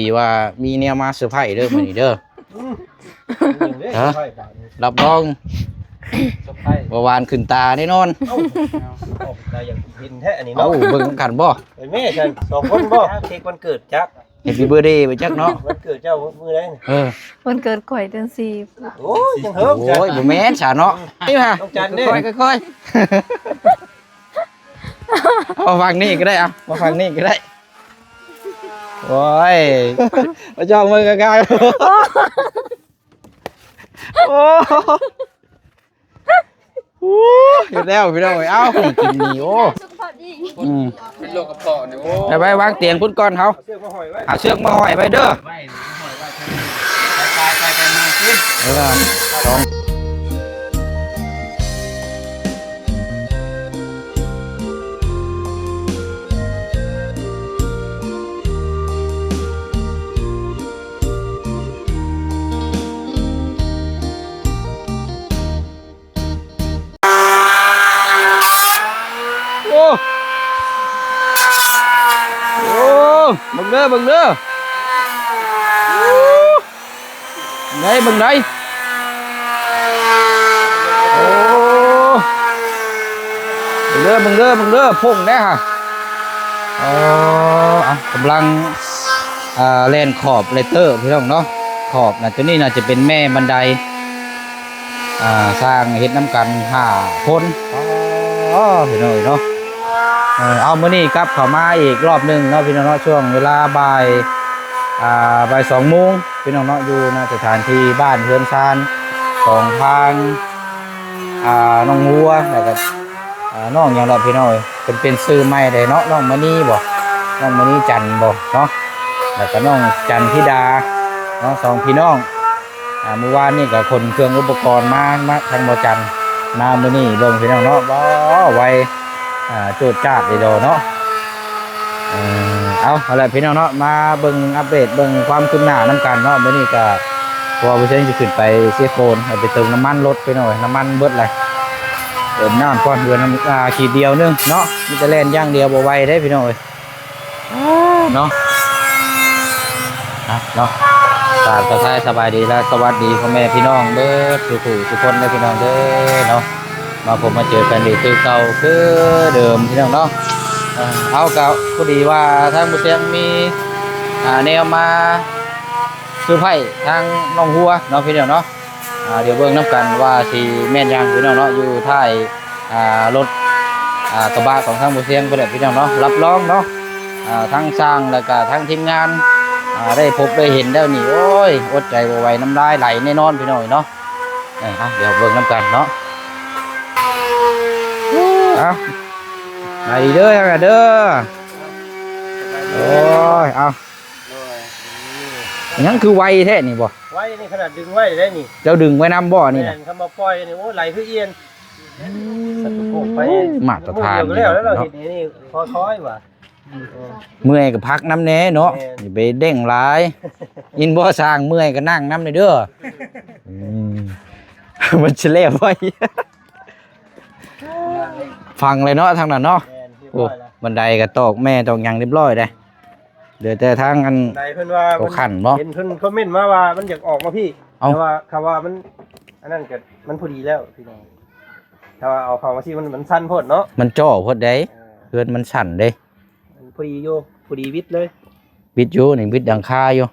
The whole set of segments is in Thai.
ดีว่ามีแนวมาเซอร์ไพรส์เด้อมื้อนี้เด้อฮะรับรองว่าวานขึ้นตาแน่นอนเราอยากเห็นแท้อันนี้ เอ้า เนาะ เบิ่งกันบ่เป็นแม่ฉัน2คนบ่เค้กวันเกิดจัก Happy birthday ไปจักเนาะ วันเกิดเจ้ามื้อใด วันเกิดข่อยเดือนโอ้ยยังเฮิม โอ้ยบ่แม่นฉาเนาะนี่ฮะ ต้องจันเด้ ค่อยๆเอาฟังนี่ก็ได้เอามาฟังนี่ก็ได้โอ้ยมาจ้องมือกันกันโอ้โหเห็นแล้วพี่น้องเอ้ากินนี่โอ้เป็นโรคกระเพาะเนี่ยโอ้ ไปวางเตียงพุ่นก่อนเขา เสื้อมาห้อยไว้ เอาเชือกมาห้อยไปเด้อ ไม่ห้อยไว้ไปมาขึ้น สองโอ้บังเด้อบังเด้อไหนบังไหนโอ้บังเด้อพุ่งได้ฮะกำลังแลนขอบเลเตอร์พี่น้องเนาะขอบนะตัวนี้น่าจะเป็นแม่บันไดสร้างเฮ็ดน้ำกัน5 คนพี่น้องเนาะเอามื้อนี้กลับเข้ามาอีกรอบนึงเนาะพี่น้องเนาะช่วงเวลาบ่าย2 โมงพี่น้องเนาะอยู่ณสถานที่บ้านเฮือนซานของทางน้องวัวแล้วก็น้องอย่างไรพี่น้องเป็นซื้อใหม่ได้เนาะน้องมณีบ่น้องมณีจันทร์บ่เนาะแล้วก็น้องจันทิดาเนาะ2 พี่น้องเมื่อวานนี่ก็คนเครื่องอุปกรณ์มาทางบ่จันทร์มามื้อนี้เบิ่งพี่น้องเนาะบ่ไวโจดจ้าดเลยเนาะเอาล่ะพี่น้องเนาะมาเบิ่งอัปเดตเบิ่งความคืบหน้านํกันเนาะมื้อนี้ก็พอผู้ใช้สิขึ้นไปเสียโฟนไปเติมน้ำมันรถไปหน่อยน้ำมันเบิดเลยเติมน้ำก่อนเดือนน้ำขีดเดียวนึงเนาะมีแต่แล่นอย่างเดียวบ่ไหวได้พี่น้องเอ้ยเนาะเนาะสบายสบายดีและสวัสดีพ่อแม่พี่น้องเด้อทุกคนเด้อพี่น้องเด้อเนาะมาผมมาเจอกันดีคือเก่าคือเดิมพี่น้องเนาะเอาเก่าพอดีว่าทางบุเสียงมีแนวมาซื้อไผ่ทางน้องหัวเนาะพี่น้องเนาะเดี๋ยวเบิ่งน้ำกันว่าสีแม่นยังพี่น้องเนาะอยู่ท้ายรถกระบะของทางบุเสียงไปเลยพี่น้องเนาะรับรองเนาะทั้งสร้างแล้วก็ทั้งทีมงานได้พบได้เห็นแล้วนี่โอ้ยอดใจบ่ไหวน้ำลายไหลแน่นอนพี่น้องเนาะเดี๋ยวเบิ่งน้ำกันเนาะไปเด้อเด้อโอ้ยเอายังคือไวแท้นี่บ่ไว้นี่ขนาดดึงไว้ได้นี่ เจ้าดึงไว้น้ำบ่อนี่นะ คำมาปล่อยนี่โอ้ไหลคือเอียนสัตว์โกไป มาตรฐาน แล้วเราเห็นนี่ค่อยๆว่ะ เมื่อยก็พักน้ำแน่เนาะอย่าไปเด้งหลายยินบ่สร้างเมื่อยก็นั่งน้ำเลยเด้อมันจะเล่ไว้ฟังเลยเนาะทางนั้นเนาะโอ้บันไดก็ตอกแม่ตอกยังเรียบร้อยได้เดี๋ยวแต่ทางกัน ไหนเพิ่นว่า ก็ขันบ่ เห็นเพิ่นคอมเมนต์มาว่ามันอยากออกมาพี่แต่ว่าคำว่ามันอันนั้นก็มันพอดีแล้วพี่น้องถ้าว่าเอาเข้ามาสิมันสั้นโพดเนาะ มันจ่อพดได้เพื่อนมันสั่นเด้ พอดีโยพอดีวิทย์เลย วิดอยู่นี่วิดดังคาอยู่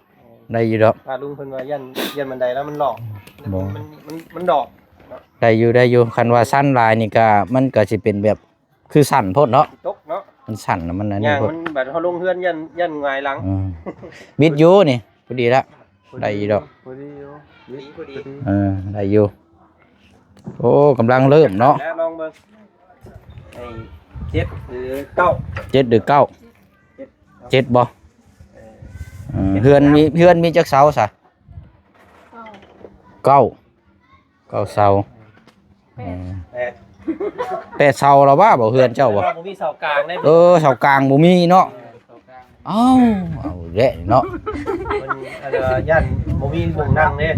ได้อยู่ดอก พาลุงเพิ่นว่ายันบันไดแล้วมันหลอกมันดอก ได้อยู่คันว่าสั้นลายนี่ก็มันก็สิเป็นแบบคือสั่นโพดเนาะ ตกเนาะ มันสั่นน่ะมันอัน ย่า นี้ ง โพด มันแบบเขาลงเฮือนยันหงายหลัง วิดอยู่นี่พอดีละได้อยู่ดอก พอดีอยู่พอดี ได้อยู่โอ้กำลังเริ่มเนาะ แล้วลองเบิ่งไอ้7 หรือ 9 7 หรือ 9 7บ่เฮือนมีจักเสาซะ9เสา8เสาแล้วว่าบ่เฮือนเจ้าบ่ บ่มีเสากลางได้ เสากลางบ่มีเนาะเอาแหละเนาะ มันยันบ่มีวงนั่งเด้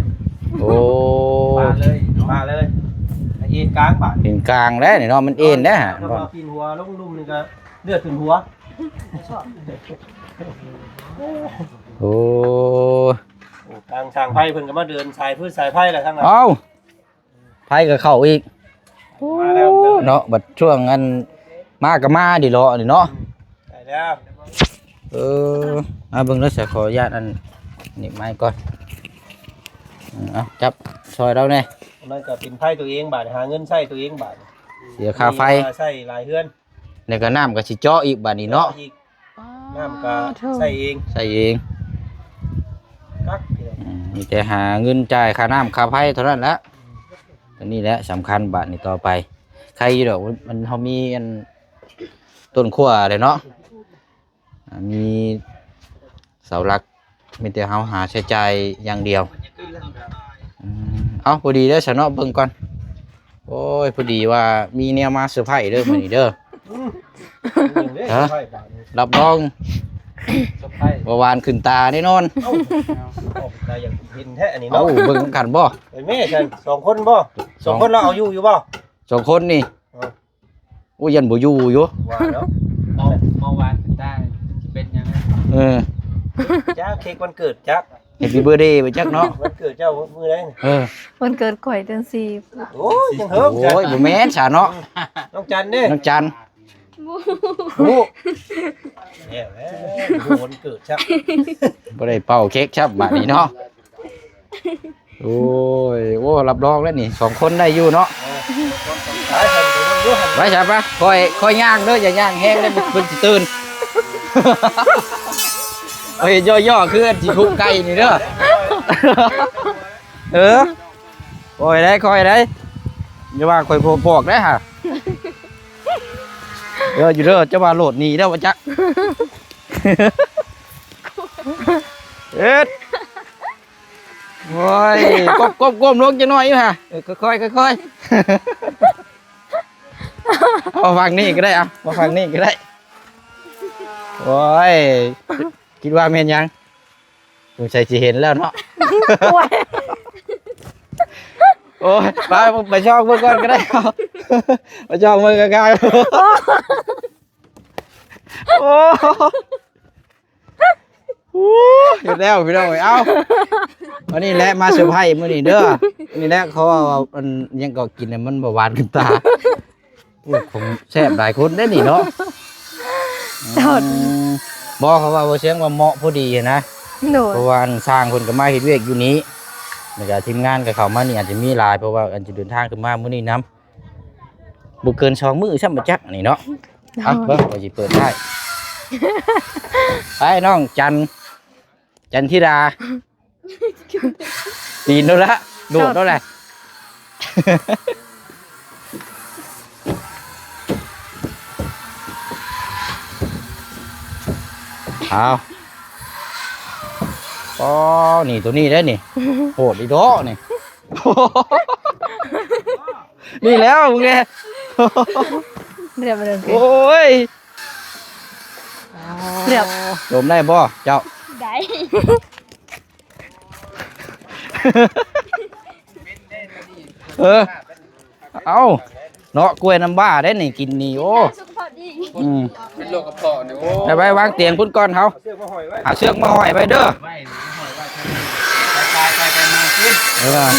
โอ้ มาเลยเอ็นกลางบาด เป็นกลางแล้วนี่เนาะมันเอ็นได้ฮะ ถ้าว่ากินหัวลงลุ่มนี่ก็เลือดขึ้นหัว โอ้ ทางช่างไพ่เพิ่นก็มาเดินสายพืชสายไพ่แหละทั้งนั้น เอาไผก็เข้าอีก มาแล้ว เนาะบัดช่วงอันมาก็มาดิเลาะนี่เนาะ ได้แล้ว เบิ่งแล้วสิขออนุญาตอันนี่ไม้ก่อนเอาจับซอยเราแน่ มันก็เป็นไพ่ตัวเองบาทหาเงินใช้ตัวเองบาท เสียค่าไฟ ใช้หลายเฮือน แล้วก็น้ำก็สิเจาะอีกบัดนี้เนาะ อีกน้ำก็ใช้เอง ใส่เอง กัก มีแต่หาเงินจ่ายค่าน้ำค่าไฟเท่านั้นแหละตัวนี้แหละสำคัญบาทนี้ต่อไปใครอยู่ดอกมันเขามีอันต้นขั้วเลยเนาะมีเสาหลักมีแต่เขาหาใช้จ่ายอย่างเดียวเอาพอดีเด้อฉันเนาะเบิ่งก่อนโอ้ยพอดีว่ามีแนวมาเซอร์ไพรส์เด้อมื้อนี้เด้อ ฮะ รับรองว่าวานขึ้นตาแน่นอน ได้อย่างเห็นแท้อันนี้ เอา เนาะ เบิ่งกันบ่ ไอ้แม่ฉัน2 คนบ่2 คนเราเอาอยู่บ่ สองคนนี่โอ้ยันบ่อยู่อยู่ ว่าเนาะ เมื่อวานได้ที่เป็นยังไง เออ จ้าเค้กวันเกิดจ้า แฮปปี้เบิร์ธเดย์ไปจักเนาะ วันเกิดเจ้ามื้อใด เออ วันเกิดข่อยเดือนสี่ โอ้ยยังเฮิม โอ้ยบ่แม่นซะเนาะ น้องจันเด้ น้องจัน โอ้เนี่ยแหละวันเกิดจ้า บ่ได้เป่าเค้กครับบัดนี้เนาะโอ้ยโอ้รับรองแล้วนี่สองคนได้อยู่เนาะ หลายคนก็รู้หัน ไว้ใช่ปะค่อยย่างเด้ออย่าย่างแห้งได้เพิ่นสิตื่น เฮ้ยย่อๆคืออันสิคุกไก่นี่เด้อ เออค่อยได้อย่าว่าค่อยบอกได้ฮะอยู่เด้อจะว่าโหลดหนีเด้อว่าจัก เอ็ดโอ้ยก้มลงจะหน่อยอยู่ฮะค่อยเอาฟังนี่ก็ได้อ่ะมาฟังนี่ก็ได้โอ้ยคิดว่าแม่นยังสงสัยสิเห็นแล้วเนาะ โอ้ยไปช่องเมื่อก่อนก็ได้เอาไปช่องเมื่อกันกันโอ้โหเห็นแล้วพี่น้องเอ้ยเอาวันนี้แหละมาเซอร์ไพรส์มื้อนี้เด้ออันนี้แหละเขาเอาอันยังก็กินน่ะมันบ่หวานขึ้นตาโอ้ผมแซ่บหลายคนได้นี่เนาะ จอด บอกเขาว่าบ่เสียงว่าเหมาะพอดีนะ โดด เพราะว่าอันสร้างคนก็มาเฮ็ดเวียกอยู่นี้แล้วก็ทีมงานก็เข้ามานี่อาจจะมีหลายเพราะว่าอันจะเดินทางขึ้นมามื้อนี้นำบ่เกิน2มื้อซ้ํบ่จักนี่เนาะเอาเบิ่งว่าสิเปิดได้ไปน้องจันทิราปีนโดนละโดดโดนแหละเอาอ๋อนี่ตัวนี้ได้นี่โหดอีดอนี่ นี่แล้วมึงเนี่ย เรียบเรื่อง โอ้ย เรียบ โดมได้บ่เจ้า ได้ เออเอาเนาะกล้วยน้ำบ้าได้นี่กินนี่โอ้ สุขภาพดี เป็นโรคกระเพาะเนี่ยโอ้ ได้ไปวางเตียงพุ่นก่อนเขา เสื้อมาหอยไว้ หาเชือกมาห้อยไปเด้อ ไว้หอยไว้ไปมาขึ้น เออ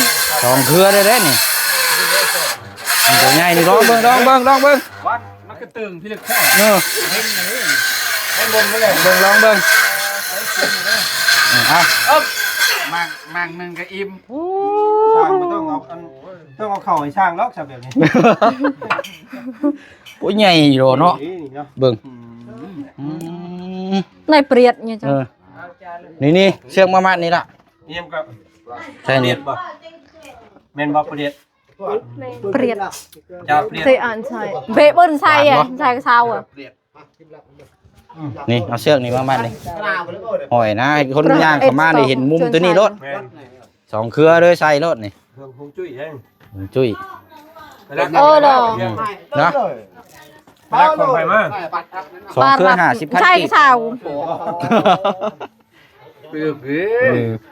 สองเครือได้ได้นี่ตัวใหญ่นี่ลองเบิ่ง วัดมันก็ตึงพี่ลึกแค่ เออ เล่นเลย ข้างบนไม่ได้ ลองเบิ่งเอา มังหนึ่งก็อิ่ม ช่างมันต้องเอาเข่าให้ช่างล็อกแบบนี้ โอ้ยใหญ่โดเนาะ นี่เนาะ เบิ่ง ในเปรียดเนี่ยจ้ะ เออนี่เชือกมามัดนี่ล่ะ นี่ยังกับ ใช่นี่ บ่แม่นบ่ประเดี๋ยว เปรียด จ้าเปลี่ยน เตอ่านใช่เบะบนใส่อ่ะใส่กระเซาอ่ะ นี่เอาเชือกนี่มามัดนี่ห้อยนะให้คนย่างเข้ามาได้เห็นมุมตัวนี้รถ แม่น สองเครือเลยใส่รถนี่ เพิ่งคงจุ้ยได้ จุ้ย เออเหรอ เนาะ รักของใครมา สองเครือ50,000 ใช่ กี ก บ ระเซา ตึก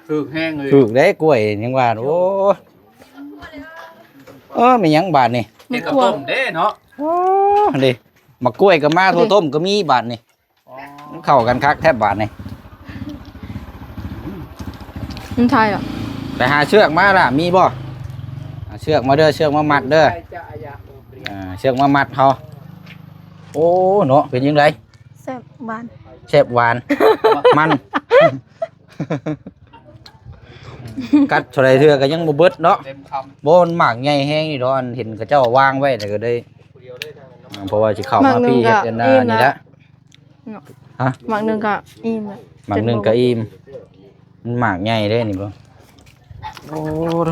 ตึกแห้งเลย ถูกได้กล้วยยังว่าโอ้มีหยังบาทนี่ เด็กกระต้มเด้เนาะ ดิมะกล้วยกับมาถั่วต้มก็มีบาทนี่เข้ากันคักแทบบาทนี่ มันไทยเหรอ ไปหาเชือกมาล่ะมีบ่หาเชือกมาเด้อเชือกมามัดเด้อเชือกมามัดเฮาโอ้เนาะเป็นยังไง แซ่บบ้าน เชฟหวาน มันกัดเท่าไรเทื่อก็ยังบ่เบิดเนาะ เต็มค บ่มันหมากใหญ่แฮงนี่ดอนเห็นเขาเจ้าวางไว้แต่ก็ได้เพราะว่าสิเข้ามาพี่เฮ็ดกันหน้านี่ละฮะ หมักหนึงก็อิ่มแล้ว หมากหนึงก็อิ่มมันหมากใหญ่เด้นี่บ่โอ้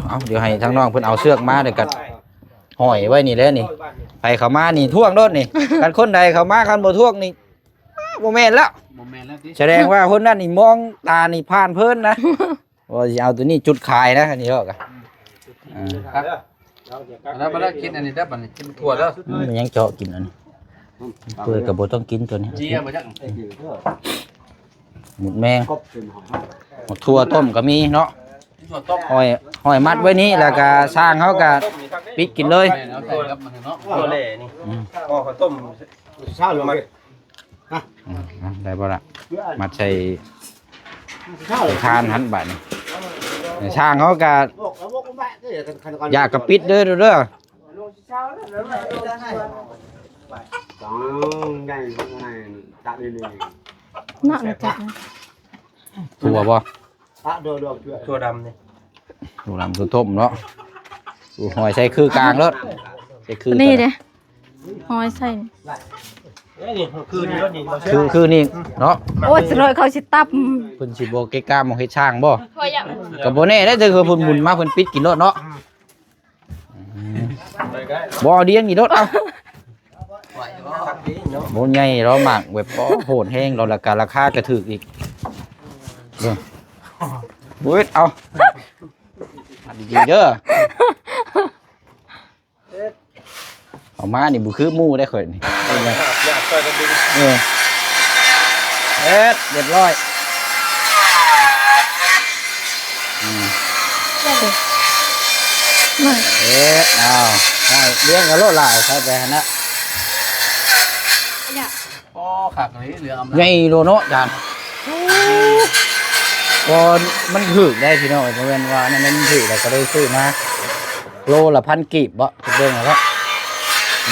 เอาเดี๋ยวให้ทางน้องเพิ่นเอาเชือกมาเดี๋ยวกันห้อยไว้นี่แหละนี่ไปเข้ามานี่ท่วงโดดนี่ กันคนใดเข้ามากันบ่ท่วงนี่บ่แม่นแล้ว ำโมเมนต์แล้วที่ แสดงว่าคนนั้นนี่มองตานี่ผ่านเพิ่นนะว่าสิเอาตัวนี้จุดขายนะอันนี้เด้อกะ แล้วมาแล้วกินอันนี้ได้บัดนี้กินถั่วแล้ว มันยังเจาะกินอันนี้เพื่อกับบ่ต้องกินตัวนี้ เจียมาจัง หมดแมงหมดทั่วต้มก็มีเนาะ ถั่วต้ม ห้อยมัดไว้นี้แล้วก็สร้างเขาก็ปิดกินเลย เอาใส่กับมันเนาะ ตัวเล่นี่อ๋อข้าวต้มเช้าหรือมา ได้บ่ล่ะมัดใส่ทานหันบาดนี่สร้างเขาก็อยากกับปิดเด้อเด้อ น่าจัดนะ ถั่วบ่ ตัวดำนี่ ถั่วลำถั่วต้มเนาะหอยใส่คือกลางแล้วใส่คือ นี่เด้หอยใส่นี่ นี่คือนี่รถนี่เรา คือนี่เนาะ โอ้ยสิเลยเขาสิตับ เพิ่นสิบ่เกะกะมองเฮ็ดช่างบ่ก็บ่แน่ได้อเด้อคือเพิ่นหมุนมาเพิ่นปิดกินรถเนาะบ่เอาเดียงกี่รถเอาบ่ใหญ่เราหมักแบบบ่โหดแฮงเราราคาก็ถูกอีกเด้อบ่เฮ็ดเอาอันดีๆเด้อเอามานี่บ่คือหมู่ได้ข่อยนี่ อยากช่วยกันดู เออเรียบร้อย มา เอาได้เลี้ยงกับรถหลายใช้ไปหั่นนะ อ๋อขากนี้เหลืออำ ใหญ่โลเนาะจานก่อนมันถึกได้พี่น้องเพราะว่านั่นมันถึกแล้วก็ได้ซื้อมาโลละ1,000กีบบ่เบิ่งแล้ว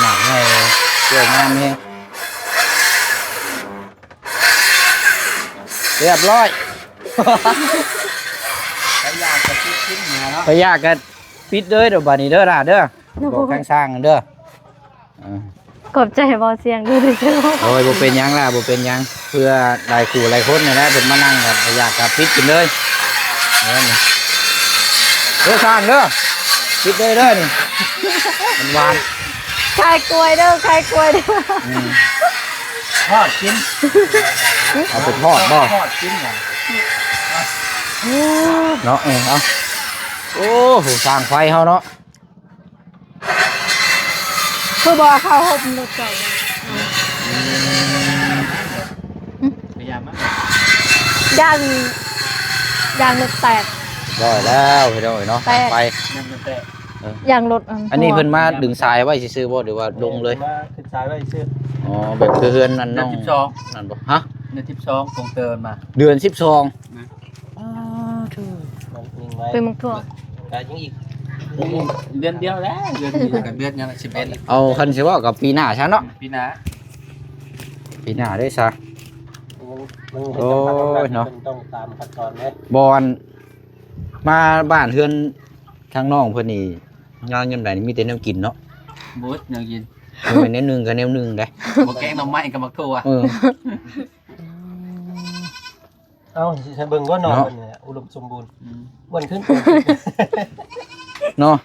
หนักใหญ่เกี่ยวงามนี่เรียบร้อย ใช้ยาจะคิดๆเนี่ยเนาะ ไปยากกันปิดเด้อเดี๋ยวบัดนี้เด้อล่ะเด้อบอกข้างสร้างกันเด้อ ขอบใจบ่เสียงดูดิเจ้า โอ้ยบ่เป็นหยังล่ะบ่เป็นหยังเพื่อหลายคู่หลายคนนี่แหละเพิ่นมานั่งกันอยากกับปิดกินเลยนี่เด้อสร้างเด้อปิดเลยเด้อนี่มันหวาน ใครกล้วยเด้อใครกล้วยเด้อ ทอดกิน เอาไปทอดบ่ ทอดกินเนี่ย เนาะเอาโอ้โหสร้างไฟเฮาเนาะ คือบ่เข้าห่มรถเก่า พยายามมาก ยางรถแตก ได้แล้วพี่น้องเนาะ แปะ ไป ยังมันแตะ ยางรถ อันนี้เพิ่นมาดึงสายไว้ซื่อๆบ่หรือว่าลงเลย มาขึ้นสายไว้ซื้อ อ๋อแบบคือเฮือนนั่น เดื น้ อ อน ง 12 นั่นบ่ฮะ เดือน12ตรงเตินมา เดือน12 มันนิ่งไว้ เป็นมังทั่ว แต่ยังอีก เดือนเดียวแล้วเดือนเดียวกับเดือนยัง11 เอาคันสิว่ากับปีหน้าซะเนาะ ปีหน้า ปีหน้าได้ซะ มัน โอ้ยเนาะ ต้องตามขั้นตอนเลย บอนมาบ้านเฮือนทางน้องเพิ่นนี่งานยามใดนี่มีแต่แนวกินเนาะ บูดยังกิน บ่แม่นแนวหนึงกับแนวหนึงได้ บ่แกงหน่อไม้กับมักทั่ว เออ เอ้าฉันเบิ่งก็นอน เนาะ เนี่ยอุดมสมบูรณ์วันขึ้น เนาะ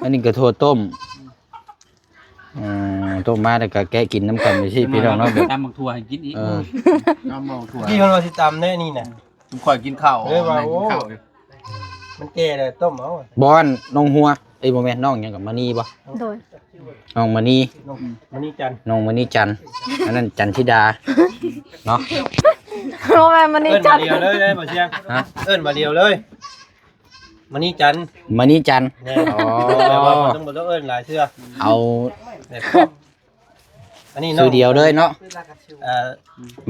อันนี้ก็โทษต้มต้มมาแล้วก็แกะกินน้ำกันไปสิพี่น้องเนาะแบบ ตำมักทั่วให้กินอีก เออ น้ำมักทั่ว พี่มันว่าสิตำแน่นี่น่ะ ผมข่อยกินข้าว เอ้ยว่าโอ้ กินข้าวอยู่ มันแก่เลยต้มเอา บอนน้องหัวเอ้ยบ่แม่นน้องหยังกับมณีบ่ โดย น้องมณี น้องมันนี่จันทร์ น้องมณีจันทร์อันนั้นจันทิดาเนาะ โรแมนมันนี่ เอิ้น จั มา ด เดียวเลยได้บ่เชียง ฮะ เอิ้นมาเดียวเลยมันนี่จันทร์ มณีจันทร์ แน่ อ๋อ แต่ว่าบ่ต้องเอิ้นหลายเสื้อ เอา แต่ครอบอันนี้น้ ชื่อเดียวเลยเนาะ เอ่อ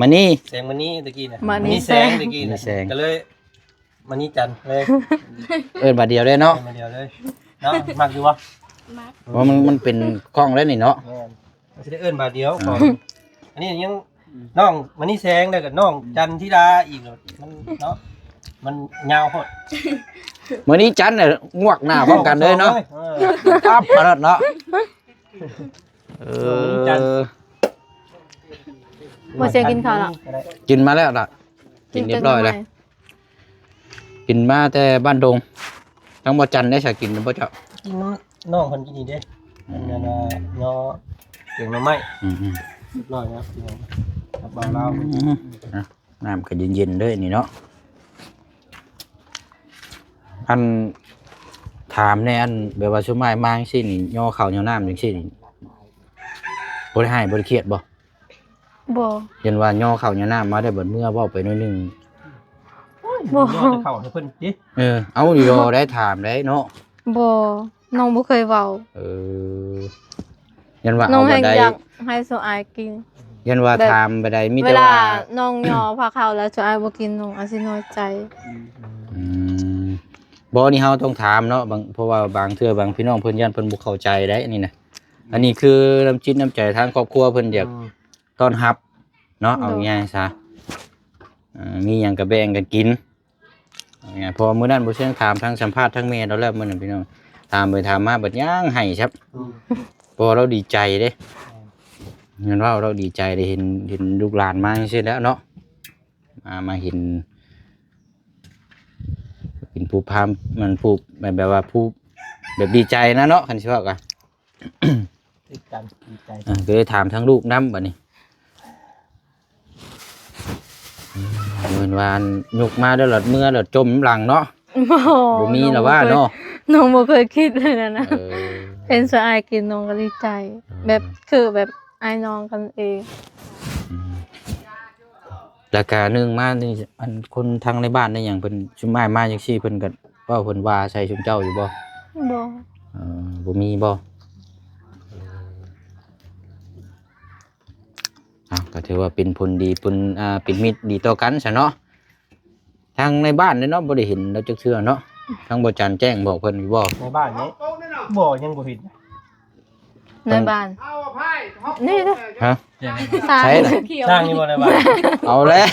มณี แสงมันนี่ตะกี้น่ะ มันนี่ แสงตะกี้น่ะ มันนี่แสง ก็เลย มันนี่จันเลย เอิ้นบาดเดียวได้เนาะ มาเดียวเลยเนาะมักอยู่บ่ มัก เพราะมันเป็นคล้องแล้วนี่เนาะ แม่นมันสิได้เอิ้นบาทเดียวก่อนอันนี้ยังน้องมันนี่แซงได้กับน้องจันทิดาอีกเนาะมันเนาะมันยาวโพด มื้อนี้จันน่ะงวกหน้าพร้อมกันเลยเนาะปั๊บมาแล้วเนาะจัน บ่เสียกินข้าวหรอ กินมาแล้วล่ะกินเรียบร้อยแล้วกินมาแต่บ้านดงทั้งบ่จันได้สักกินบ่เจ้า กินน้องคนกินนี่เด้อันนั้นเนาะเก่งหน่อไม้ อืม เรียบร้อยแล้วพี่น้องกับบ่าวลาว น้ำก็เย็นๆเลยนี่เนาะอันถามในอันแบบว่าชั่วโมงมาจังซี่นี่ย่อข้าวย่อน้ำจังซี่นี่บ่ได้ให้บ่ได้เครียดบ่ บ่ เห็นว่าย่อข้าวย่อน้ำมาได้เบิดเมื่อเว้าไปหน่อยหนึง บ่ ยอดจะเข้าให้เพิ่นติ เอาอยู่ได้ถามได้เนาะ บ่น้องบ่เคยเว้า ยันว่า น้อ เอา ง บั ให้ นได อยากให้โซอายกิน ยันว่าถามบันไดมี เว แต่ ลา ว่า น้องยอพาข้าวแล้วโซอายบ่กินน้องอาจสิน้อยใจ อืมบ่นี่เฮาต้องถามเนาะบางเพราะว่าบางเทื่อบางพี่น้องเพิ่นยันเพิ่นบ่เข้าใจได้อันนี้นะอันนี้คือน้ำจิตน้ำใจทางครอบครัวเพิ่นอยากต้อนรับเนาะเอาง่ายๆซะมีหยังก็แบ่งกันกินเอาง่ายๆเพอมื้อนั้นบ่เชิงถามทางสัมภาษณ์ทางแม่เราแล้วมื้อนั้นพี่น้องถามไปถามมาบัดย่างให้ครับพอเราดีใจเด้เห็นว่าเราดีใจได้เห็นลูกหลานมาจังซี่แล้วเนาะมาเห็นเป็นผู้พามมันผู้แบบว่าผู้แบบดีใจนะเนาะคันสิว่ากัน ติดกันดีใจ ก็เลยถามทั้งลูกน้ำบัดนี้เหมือนว่าหยกมาแล้วหลอดเมื่อหลอดจมหลังเนาะ บ่มีหรอว่าเนาะ น้องบ่เคยคิดเลยนะเป็นโซอายกินน้องก็ดีใจ แบบคือแบบอายน้องกันเอง แล้วก็นึงมานี่อันคนทางในบ้านได้หยังเพิ่นชุมอ้ายมาจังซี่เพิ่นก็เว้าเพิ่นว่าใส่ชุมเจ้าอยู่บ่ บ่ บ่มีบ่ก็ถือว่าเป็นผลดีเป็นมิตรดีต่อกันซะเนาะทางในบ้านเนี่ยเนาะบ่ได้เห็นเราจักเทื่อเนาะทางบ่จันแจ้งบอกเพิ่นอยู่บ่ ในบ้านนี้บ่ยังบ่เห็น ในบ้านนี่นะ ฮะ สร้าง ใช่เหรอ สร้างนี่บ่ในบ้าน เอาแล้ว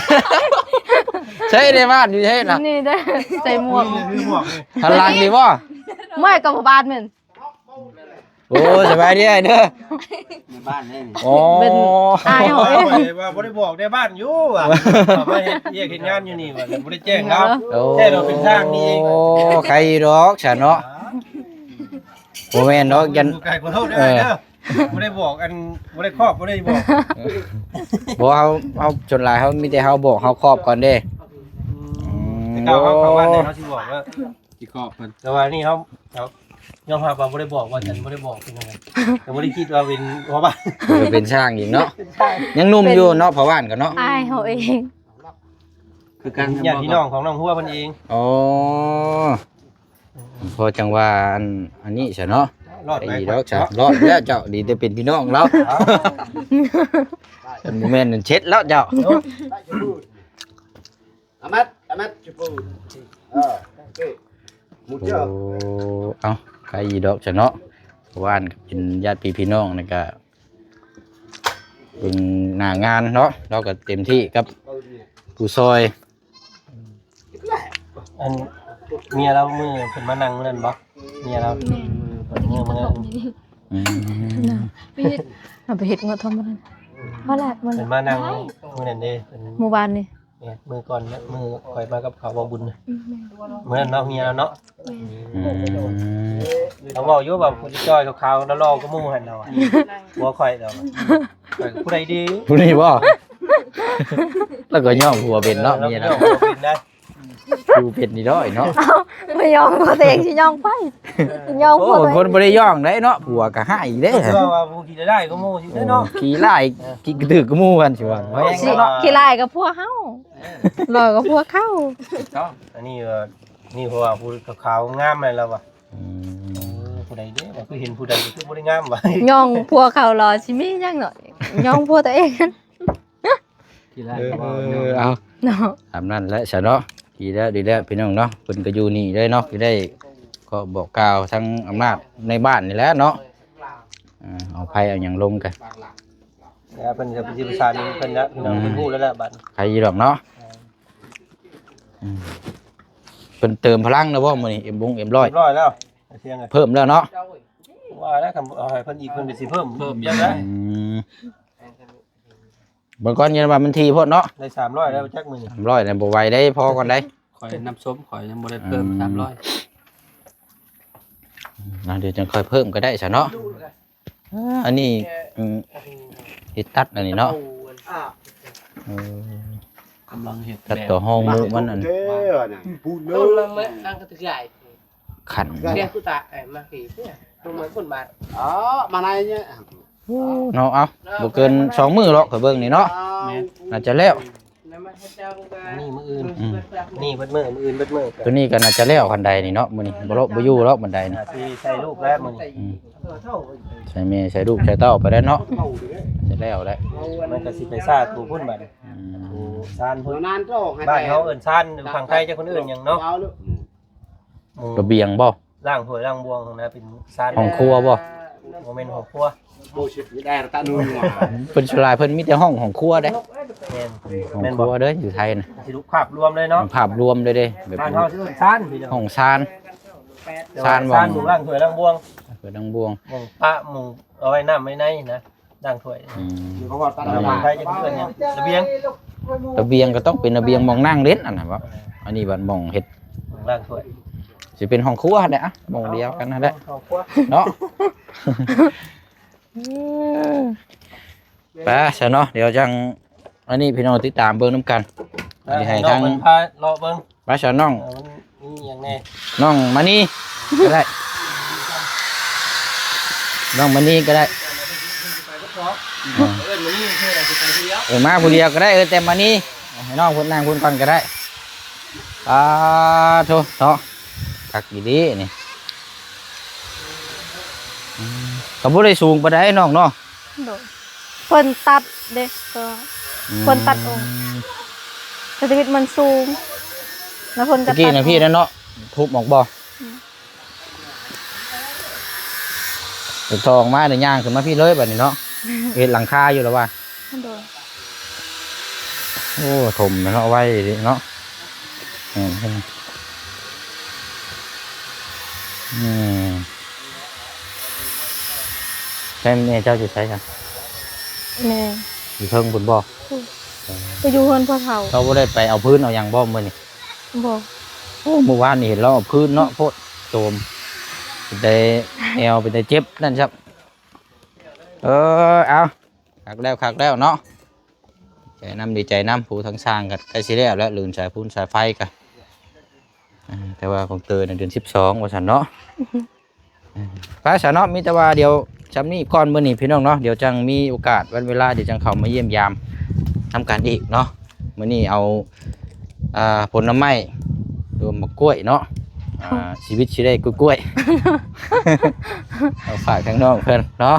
ใช่ในบ้านอยู่ใช่น่ะ นี่ได้ใส่หมวก นี่คือหมวกนี่ หันหลังดีบ่ ไม่กับบ้านมัน โอ้สบายดีไอ้เด้อ ในบ้านนี่ โอ้ เป็นอายของเอง ว่าบ่ได้บอกในบ้านอยู่อ่ะมาเฮ็ดเฮ็ดงานอยู่นี่ว่าบ่ได้แจ้งครับ โอ้ แค่เราเป็นทางนี้เอง โอ้ใครดอกฉันเนาะบ่แม่นดอกยัน ไกลกว่าเฮาได้เด้อบ่ได้บอกอันบ่ได้ครอบบ่ได้บอก บ่เฮาจนหลายเฮามีแต่เฮาบอกเฮาครอบก่อนเด้ แต่เก่าเขาว่าเนี่ยเขาสิบอกว่า ที่ครอบเพิ่น แต่ว่านี่เขายอมรับว่าบ่ได้บอกว่าฉันบ่ได้บอกเป็นยังไงแต่บ่ได้คิดว่าเป็นพ่อบ้าน ก็เป็นช่างอีกเนาะยังหนุ่มอยู่เนาะเพราะว่านกันเนาะ อายเขาเอง คือการ ญาติพี่น้องของน้องหัวเพิ่นเอง อ๋อพอจังว่าอันนี้ซะเนาะ รอด ไอ้ ไป ดอกจ้ะรอดแล้วเจ้าดีแต่เป็นพี่น้องแล้วเป็นโมเมนต์นั้นเช็ดแล้วเจ้า อามัดจุปูโอเคหมู โอ้ เจ้า เอาใครอีดอกจะเนาะว่านเป็นญาติพี่น้องนี่ก็เป็นหน้างานเนาะเราก็เต็มที่กับผู้ซอย อันเมียเรามือเพิ่นมานั่งมื้อนั้นบ่เมียเราเพิ่นมือ อืม เอาไปเฮ็ดงดทอมมันว่าแหละมัน เพิ่นมานั่งมื้อนั้นเด้เพิ่น หมู่บ้านนี่ เนี่ยมือก่อนนะมือคอยมากับเขาบ่บุญมื้อนั้นเนาะเมียเราเนาะ อืม เราบอกอยู่ว่าผู้ที่จ้อยขาวๆแล้วรอก็หมู่หั่นเนาะหัวข่อยเนาะผู้ใดดี ผู้นี้บ่แล้วก็ย่อมหัวเป็นเนาะเมีย เนาะ เนาะ เป็นได้ ดูเป็นนี่ด้อยเนาะ ไม่ยอมตัวเองสิยอมไปยอม โอ้ ตัว บางคนบ่ได้ย่องได้เนาะผัวก็ให้เด้ คือว่าผู้ที่ได้ก็หมู่สิเนาะ ขี่ไล่ขี่กระตึกกระมู่กันสิว่าแม่ง สิ เนาะ ขี้ลายกับพวกเฮาลอยกับพวกเขา อันนี้นี่เพราะว่าผู้ขาวๆงามเลยแล้วว่ะ อืม ผู้ใดเด้ว่าคือเห็นผู้ใดคือบ่ได้งามว่ะ ย่องพวกเขารอสิมีจังหน่อยย่องพวกตัวเอง ที่แรก เอ ก็ว่า อเอา เนาะ ตามนั้นแหละซะเนาะ ดีแล้วพี่น้องเนาะเพิ่นก็อยู่นี่เลยเนาะสิได้ก็บอกกล่าวทั้งอำนาจในบ้านนี่แหละเนาะเอาไผเอาหยังลงกัน เพิ่นจะไปสิประสานเพิ่นละพี่น้องเพิ่นฮู้แล้วแหละบัด ใครอยู่ดอกเนาะเพิ่นเติมพลังแล้วบ่มื้อนี้เอ็มร้อย เรียบร้อยแล้วเสียงไง เพิ่มแล้วเนาะ ว่าแล้วคำเอาให้เพิ่นอีกเพิ่นก็สิเพิ่มเยอะแล้ว บางก้อนเย็นว่ามันทีโพดเนาะ ได้300แล้วจักมื้อนี้ 300เนี่ยบ่ไหวได้พอก่อนได้ ข่อยน้ำส้มข่อยยังบ่ได้เพิ่ม300 เดี๋ยวจะค่อยเพิ่มก็ได้ซะเนาะอันนี้เฮ็ดตัดอันนี้เนาะ กำลังเฮ็ด ตัดตัวห้องหมูมันอัน พูดเนอะ ăn cái thứ dạy ขัน đen của tạ mà kỳ không mấy con bạn mà này nhá เนาะเอาบ่เกิน2มื้อหรอกข่อยเบิ่งนี่เนาะน่าจะแล้ว nó mà hết trao con gái นี่มื้ออื่นนี่เบิดมื้ออื่นเบิดมื้อ ตัวนี้ก็น่าจะแล้วคันใดนี่เนาะมื้อนี้บ่อยู่หรอกบันไดนี่ สิใส่ลูกแล้วมื้อนี้ ใส่แม่ใส่ลูกใส่เต้าไปได้เนาะจะแล้วแหละ มันก็สิไปซ่าตูพุ่นบัดตูซานพุ่น nó nan cho บ้านเฮาเอิ้นซานอยู่ฝั่งไทยจะคนอื่นหยังเนาะ ระเบียงบ่ ล้างถ้วยล้างบวงของนะเป็นซาน ห้องครัวบ่ โมเมนต์ของครัว bôi xịt cái đèn ta nuôi ngoài เพิ่นสลายเพิ่นมีแต่ห้องของครัวเด้ แม่น ห้อง แม่น ค บ่ รัวเด้ออยู่ไทยน่ะ สิลูกภาพรวมเลยเนาะ ภาพรวมเลยเด้แบบ บ้านเฮาสิเอิ้นซานพี่น้อง ห้องซาน ซานหมู่ล้างถ้วยล้างบวง เปิดดังบวง หมู่ปะหมู่เอาไว้น้ำไว้ในนะล้างถ้วย อยู่เขาบอกตา ทางไทยจะเอิ้นหยังระเบียง ระเบียงก็ต้องเป็นระเบียงมองนั่งเล่นอันน่ะบ่อันนี้บัดมองเฮ็ด ล้างถ้วย สิเป็นห้องครัวแหละอะมองเดียวกันนั่นแหละ ของครัว เนาะไปซะเนาะเดี๋ยวจังอันนี้พี่น้องติดตามเบิ่งนํกันอันนี้ให้ทาง เพิ่นพาเลาะเบิ่ง ไปซะน้อง มันมีหยังแน่ น้องมานี่ก็ได้น้องมานี่ก็ได้ ơi mà đi chơi là thì phải đi á มาผู้เดียวก็ได้แต่มานี่ให้น้องคนนั่งคนก่อนก็ได้โธ่เนาะคักดีๆนี่ก็บ่ได้สูงปานใดน้องเนาะ โดยเพิ่นตัดเด็กก็เพิ่นตัดออกแต่ชีวิตมันสูงแล้วเพิ่นก็ เมื่อกี้ ตัด นะพี่นะเนาะทุบออกบ่เดี๋ยวทองมาเดี๋ยวย่างขึ้นมาพี่เลยบัดนี้เนาะเฮ็ดหลังคาอยู่แล้วว่า โดย โอ้ถมเนาะไว้ดิเนาะใช่แม่เจ้าจะใช้กัน แม่ อยู่เทิงบุญบ่ ไปอยู่เพิ่นพ่อเฒ่า เขาบ่ได้ไปเอาพื้นเอาหยังบ่มื้อนี้ บ่ โอ้เมื่อวานนี่เห็นเราเอาพื้นเนาะโพดโจมเป็นแต่แอวเป็นแต่เจ็บนั่นครับเอาคักแล้วเนาะดีใจน้ำผู้ทั้งสร้างกันใกล้สิแล้วลืมสายพูนสายไฟกันแต่ว่าของเตยในเดือน12ว่าซั่นเนาะไปซะเนาะมีแต่ว่าเดี๋ยวจำนี้ก่อนมื้อนี้พี่น้องเนาะเดี๋ยวจังมีโอกาสวันเวลาเดี๋ยวจังเข้ามาเยี่ยมยามทำการอีกเนาะมื้อนี้เอาผลไม้รวมมะกล้วยเนาะชีวิตสิได้กล้วยเอาฝากข้างนอกเพิ่นเนาะ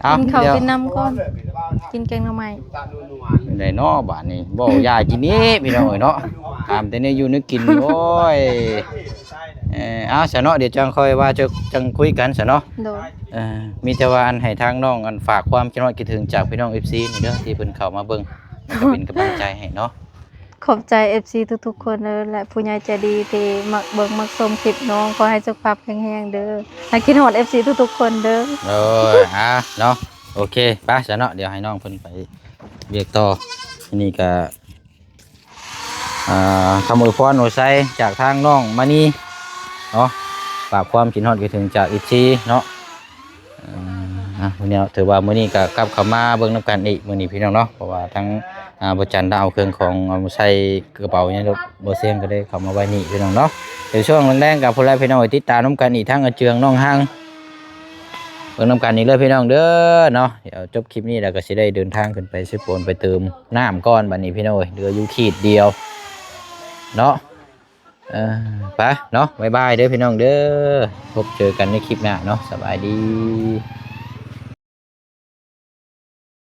เอา กินข้าว เดี๋ยว กินน้ำก่อนกินแกงหน่อไม้ ได้เนาะบ้านนี้บ่ยายกินนี้พี่น้องเอ้ยเนาะตามแต่เนี่ยอยู่นึกกินโอ้ยเอาซะเนาะเดี๋ยวจังค่อยว่าจะจังคุยกันซะเนาะ โดย มีแต่ว่าอันให้ทางน้องอันฝากความคิดถึงจากพี่น้อง FC นี่เด้อที่เพิ่นเข้ามาเบิ่งแล้วก็เป็นกำลังใจให้เนาะ ขอบใจ FC ทุกๆคนเลยและผู้ใหญ่ใจดีที่มักเบิ่งมักชมคลิปน้องขอให้สุขภาพแข็งแรงเด้อให้คิดฮอด FC ทุกๆคนเด้อ เนาะโอเคไปซะเนาะเดี๋ยวให้น้องเพิ่นไปเรียกต่อทีนี้ก็คำอวยพรอวยไซจากทางน้องมานี่เนาะฝากความคิดฮอดคิดถึงจาก FC เนาะวันนี้ถือว่ามื้อนี้ก็กลับเข้ามาเบิ่งนํกันอีกมื้อนี้พี่น้องเนาะเพราะว่าทั้งบ่จันได้เอาเครื่องของเอาใส่กระเป๋าเนี่ยบ่เสียงก็ได้เข้ามาไว้นี่พี่น้องเนาะเดี๋ยวช่วงแรงๆกับผู้ใดพี่น้องติดตามนํกันอีกทั้งเจืองน้องหางเบิ่งนํกันอีกเลยพี่น้องเด้อเนาะเดี๋ยวจบคลิปนี้แล้วก็สิได้เดินทางขึ้นไปซื้อปูนไปเติมน้ำก้อนบัดนี้พี่น้องเหลืออยู่ขีดเดียวเนาะไปเนาะบ๊ายบายเด้อพี่น้องเด้อพบเจอกันในคลิปหน้าเนาะสบายดี